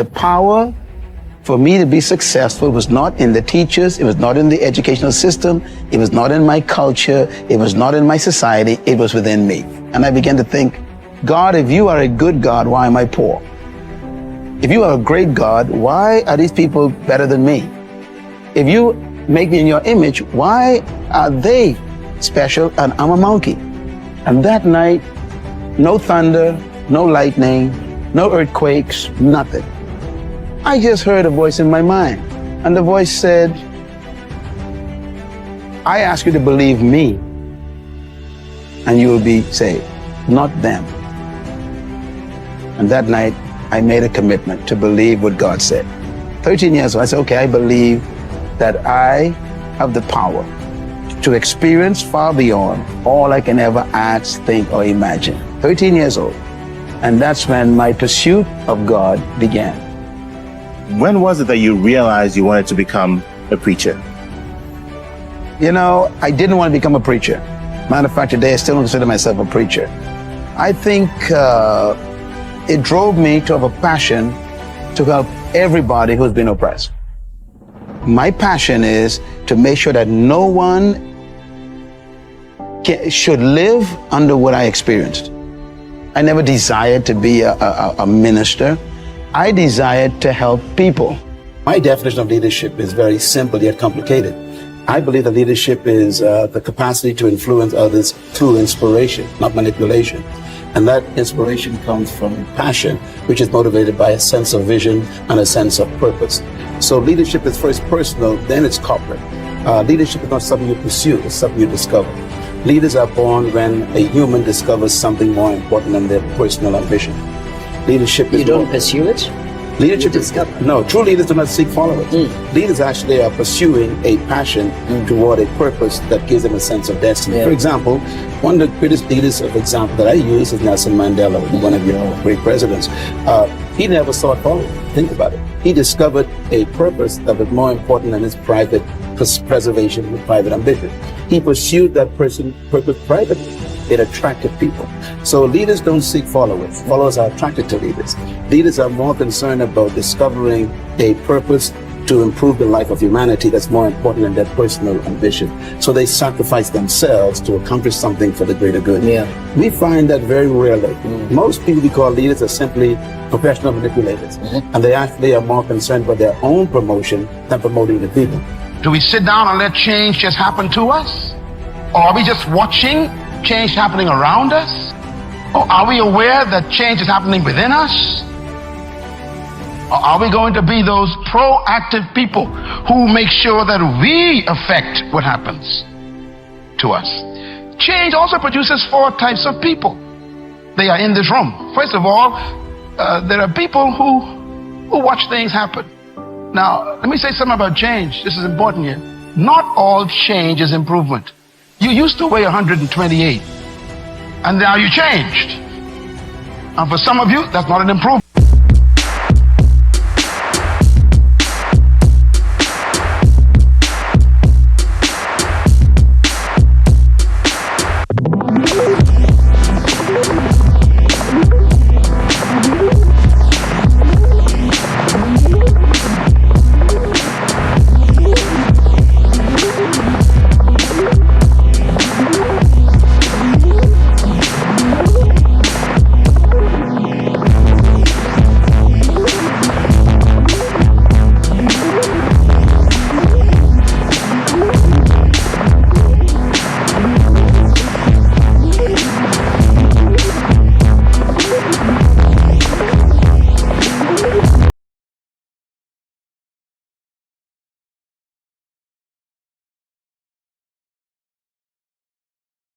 The power for me to be successful was not in the teachers, it was not in the educational system, it was not in my culture, it was not in my society, it was within me. And I began to think, God, if you are a good God, why am I poor? If you are a great God, why are these people better than me? If you make me in your image, why are they special and I'm a monkey? And that night, no thunder, no lightning, no earthquakes, nothing. I just heard a voice in my mind, and the voice said, I ask you to believe me, and you will be saved, not them. And that night, I made a commitment to believe what God said. 13 years old, I said, okay, I believe that I have the power to experience far beyond all I can ever ask, think, or imagine. 13 years old. And that's when my pursuit of God began. When was it that you realized you wanted to become a preacher? You know, I didn't want to become a preacher. Matter of fact, today I still don't consider myself a preacher. I think it drove me to have a passion to help everybody who's been oppressed. My passion is to make sure that no one should live under what I experienced. I never desired to be a minister. I desired to help people. My definition of leadership is very simple yet complicated. I believe that leadership is the capacity to influence others through inspiration, not manipulation. And that inspiration comes from passion, which is motivated by a sense of vision and a sense of purpose. So leadership is first personal, then it's corporate. Leadership is not something you pursue, it's something you discover. Leaders are born when a human discovers something more important than their personal ambition. Leadership is... You don't pursue it? Leadership is... No, true leaders do not seek followers. Leaders actually are pursuing a passion toward a purpose that gives them a sense of destiny. Yeah. For example, one of the greatest leaders of example that I use is Nelson Mandela, one of your great presidents. He never sought followers. Think about it. He discovered a purpose that was more important than his private preservation and private ambition. He pursued that purpose privately. It attracted people. So leaders don't seek followers. Followers are attracted to leaders. Leaders are more concerned about discovering a purpose to improve the life of humanity that's more important than their personal ambition. So they sacrifice themselves to accomplish something for the greater good. Yeah. We find that very rarely. Most people we call leaders are simply professional manipulators. And they actually are more concerned about their own promotion than promoting the people. Do we sit down and let change just happen to us? Or are we just watching change happening around us? Or are we aware that change is happening within us? Or are we going to be those proactive people who make sure that we affect what happens to us? Change also produces 4 types of people. They are in this room. First of all, there are people who watch things happen. Now, let me say something about change. This is important here. Not all change is improvement. You used to weigh 128, and now you changed. And for some of you, that's not an improvement.